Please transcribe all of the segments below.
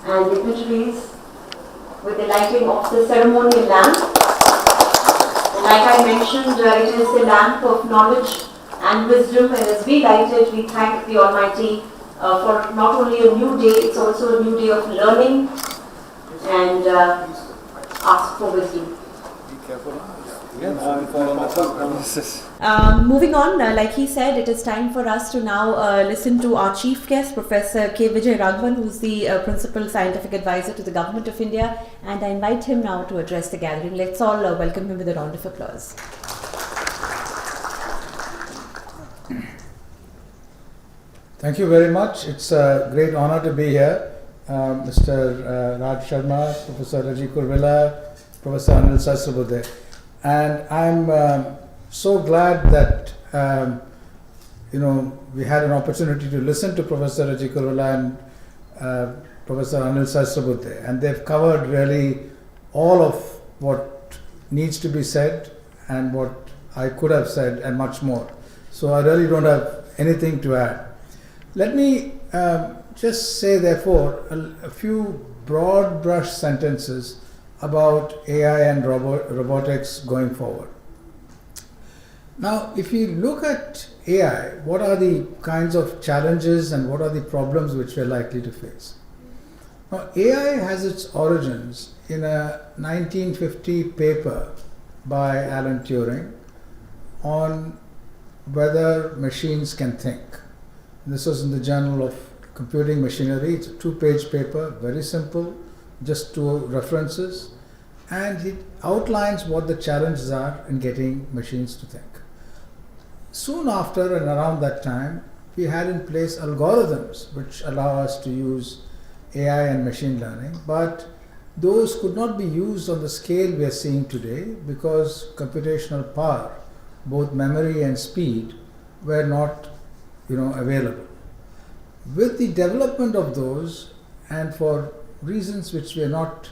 and dignitaries with the lighting of the ceremonial lamp. And like I mentioned, it is the lamp of knowledge and wisdom, and as we light it, we thank the Almighty for not only a new day, it's also a new day of learning, and ask for wisdom. Moving on, like he said, it is time for us to now listen to our chief guest, Professor K. VijayRaghavan, who is the Principal Scientific Advisor to the Government of India, and I invite him now to address the gathering. Let's all welcome him with a round of applause. Thank you very much. It's a great honor to be here. Mr. Raj Sharma, Professor Raji Kurvilla, Professor Anil Sahasrabudhe. And I'm so glad that we had an opportunity to listen to Professor Raji Kurvilla and Professor Anil Sahasrabudhe, and they've covered really all of what needs to be said and what I could have said and much more. So I really don't have anything to add. Let me just say, therefore, a few broad brush sentences about AI and robotics going forward. Now, if you look at AI, what are the kinds of challenges and what are the problems which we're likely to face? Now, AI has its origins in a 1950 paper by Alan Turing on whether machines can think. This was in the Journal of Computing Machinery. It's a 2-page paper, very simple, just 2 references, and it outlines what the challenges are in getting machines to think. Soon after and around that time, we had in place algorithms which allow us to use AI and machine learning, but those could not be used on the scale we are seeing today because computational power, both memory and speed, were not available. With the development of those, and for reasons which we are not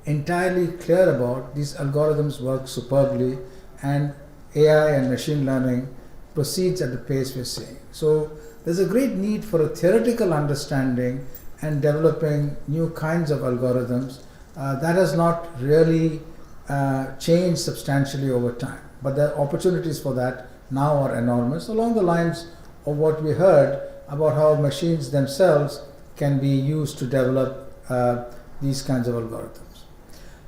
entirely clear about, these algorithms work superbly, and AI and machine learning proceeds at the pace we're seeing. So there's a great need for a theoretical understanding and developing new kinds of algorithms. That has not really changed substantially over time, but the opportunities for that now are enormous, along the lines of what we heard about how machines themselves can be used to develop these kinds of algorithms.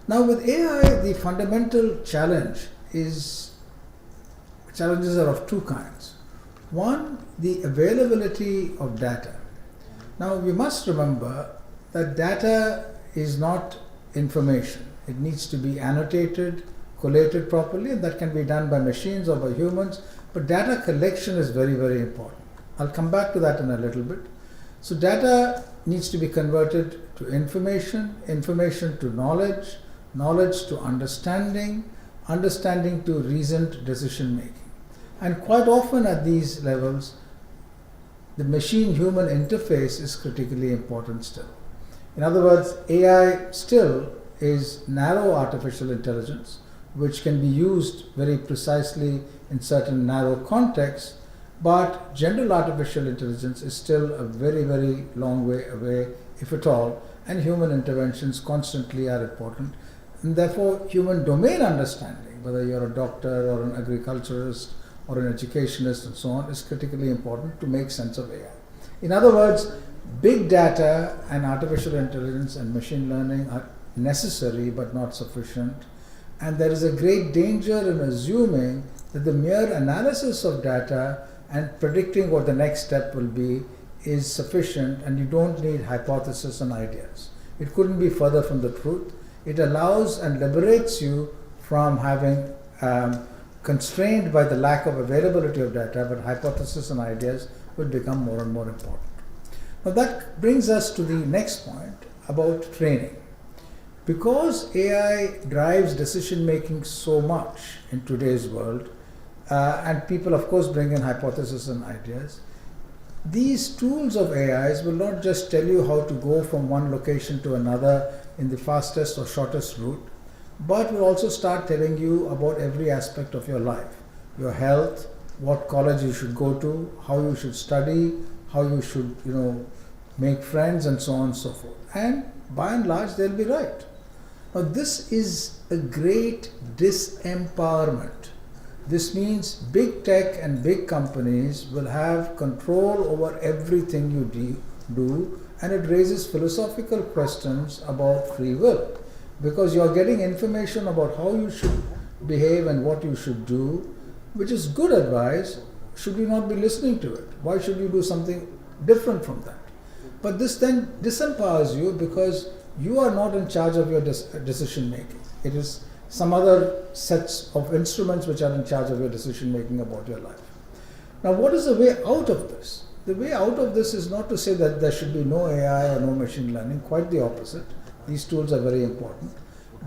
Now, with AI, the fundamental challenges are of 2 kinds. One, the availability of data. Now, we must remember that data is not information. It needs to be annotated, collated properly, and that can be done by machines or by humans. But data collection is very, very important. I'll come back to that in a little bit. So data needs to be converted to information, information to knowledge, knowledge to understanding, understanding to reasoned decision making. And quite often at these levels, the machine-human interface is critically important still. In other words, AI still is narrow artificial intelligence, which can be used very precisely in certain narrow contexts, but general artificial intelligence is still a very, very long way away, if at all, and human interventions constantly are important. And therefore, human domain understanding, whether you're a doctor or an agriculturist or an educationist and so on, is critically important to make sense of AI. In other words, big data and artificial intelligence and machine learning are necessary but not sufficient. And there is a great danger in assuming that the mere analysis of data and predicting what the next step will be is sufficient, and you don't need hypotheses and ideas. It couldn't be further from the truth. It allows and liberates you from having constrained by the lack of availability of data, but hypotheses and ideas will become more and more important. Now that brings us to the next point about training. Because AI drives decision making so much in today's world, and people of course bring in hypotheses and ideas, these tools of AIs will not just tell you how to go from one location to another in the fastest or shortest route, but will also start telling you about every aspect of your life, your health, what college you should go to, how you should study, how you should make friends, and so on and so forth. And by and large, they'll be right. Now, this is a great disempowerment. This means big tech and big companies will have control over everything you do, and it raises philosophical questions about free will, because you're getting information about how you should behave and what you should do, which is good advice. Should you not be listening to it? Why should you do something different from that? But this then disempowers you, because you are not in charge of your decision making. It is some other sets of instruments which are in charge of your decision making about your life. Now, what is the way out of this? The way out of this is not to say that there should be no AI or no machine learning, quite the opposite. These tools are very important.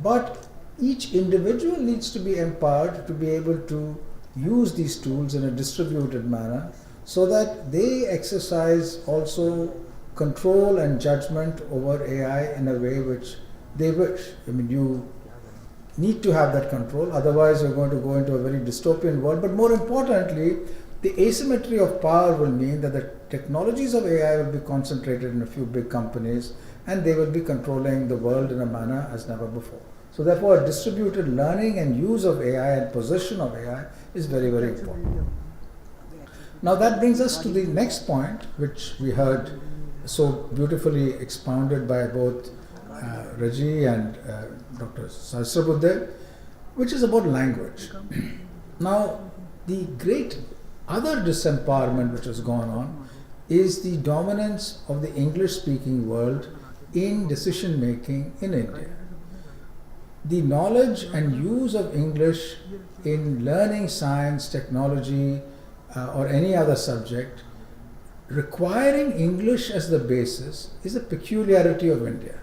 But each individual needs to be empowered to be able to use these tools in a distributed manner, so that they exercise also control and judgment over AI in a way which they wish. I mean, you need to have that control, otherwise you're going to go into a very dystopian world. But more importantly, the asymmetry of power will mean that the technologies of AI will be concentrated in a few big companies, and they will be controlling the world in a manner as never before. So therefore, distributed learning and use of AI and possession of AI is very, very important. Now that brings us to the next point, which we heard so beautifully expounded by both Raji and Dr. Sahasrabuddhe, which is about language. Now, the great other disempowerment which has gone on is the dominance of the English-speaking world in decision-making in India. The knowledge and use of English in learning science, technology, or any other subject, requiring English as the basis, is a peculiarity of India.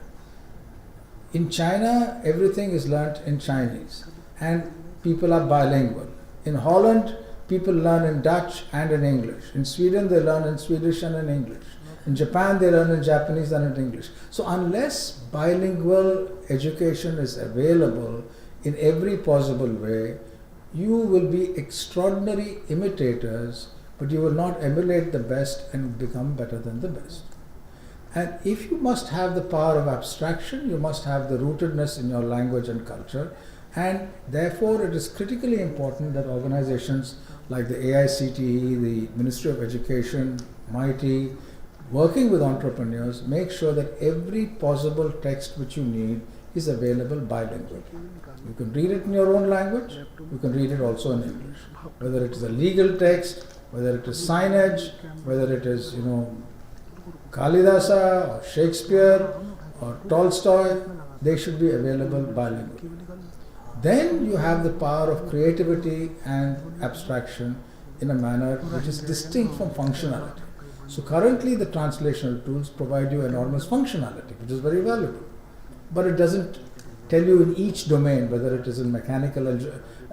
In China, everything is learnt in Chinese, and people are bilingual. In Holland, people learn in Dutch and in English. In Sweden, they learn in Swedish and in English. In Japan, they learn in Japanese and in English. So unless bilingual education is available in every possible way, you will be extraordinary imitators, but you will not emulate the best and become better than the best. And if you must have the power of abstraction, you must have the rootedness in your language and culture, and therefore it is critically important that organizations like the AICTE, the Ministry of Education, MIT, working with entrepreneurs, make sure that every possible text which you need is available bilingually. You can read it in your own language, you can read it also in English. Whether it is a legal text, whether it is signage, whether it is, Kalidasa or Shakespeare or Tolstoy, they should be available bilingually. Then you have the power of creativity and abstraction in a manner which is distinct from functionality. So currently the translational tools provide you enormous functionality, which is very valuable. But it doesn't tell you in each domain, whether it is in mechanical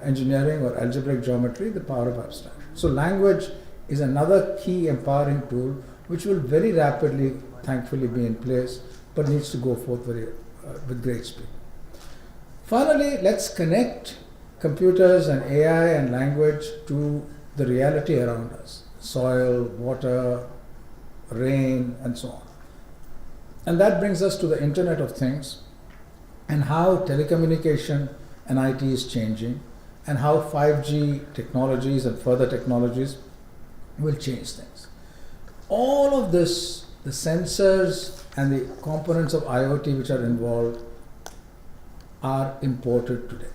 engineering or algebraic geometry, the power of abstraction. So language is another key empowering tool which will very rapidly, thankfully, be in place, but needs to go forth with great speed. Finally, let's connect computers and AI and language to the reality around us: soil, water, rain, and so on. And that brings us to the Internet of Things, and how telecommunication and IT is changing, and how 5G technologies and further technologies will change things. All of this, the sensors and the components of IoT which are involved, are imported today.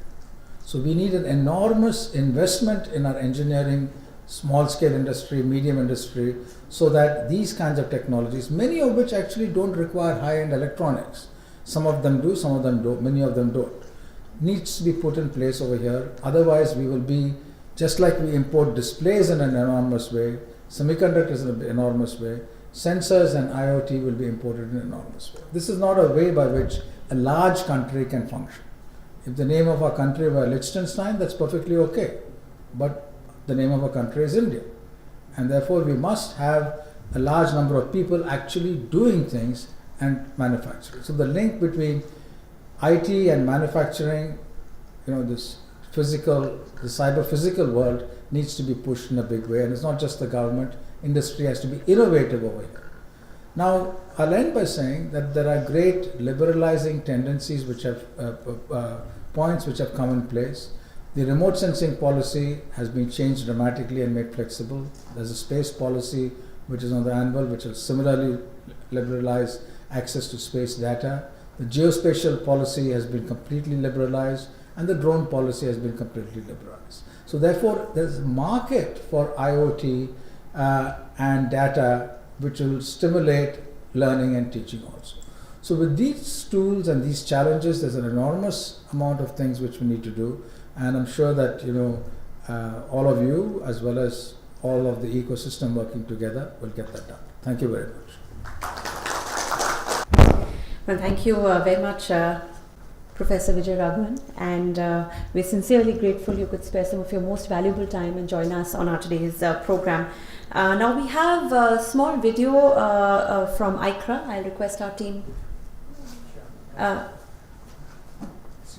So we need an enormous investment in our engineering, small scale industry, medium industry, so that these kinds of technologies, many of which actually don't require high-end electronics, some of them do, some of them don't, many of them don't, needs to be put in place over here. Otherwise we will be, just like we import displays in an enormous way, semiconductors in an enormous way, sensors and IoT will be imported in an enormous way. This is not a way by which a large country can function. If the name of our country were Liechtenstein, that's perfectly okay. But the name of our country is India. And therefore we must have a large number of people actually doing things and manufacturing. So the link between IT and manufacturing, this physical, the cyber physical world needs to be pushed in a big way. And it's not just the government, industry has to be innovative over here. Now, I'll end by saying that there are great liberalizing tendencies which have points which have come in place. The remote sensing policy has been changed dramatically and made flexible. There's a space policy which is on the anvil, which will similarly liberalize access to space data. The geospatial policy has been completely liberalized, and the drone policy has been completely liberalized. So therefore, there's a market for IoT and data which will stimulate learning and teaching also. So with these tools and these challenges, there's an enormous amount of things which we need to do, and I'm sure that all of you, as well as all of the ecosystem working together, will get that done. Thank you very much. Well, thank you very much, Professor VijayRaghavan, and we're sincerely grateful you could spare some of your most valuable time and join us on our today's program. Now we have a small video from AICRA. I'll request our team.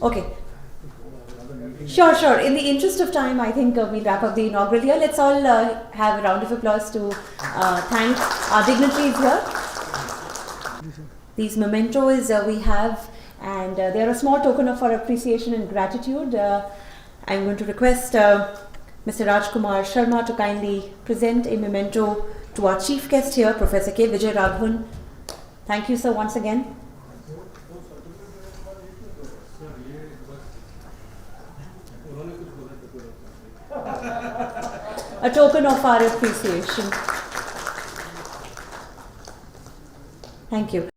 Okay. Sure. In the interest of time, I think we'll wrap up the inaugural here. Let's all have a round of applause to thank our dignitaries here. These mementos we have, and they are a small token of our appreciation and gratitude. I'm going to request Mr. Rajkumar Sharma to kindly present a memento to our chief guest here, Professor K. VijayRaghavan. Thank you, sir, once again. A token of our appreciation. Thank you.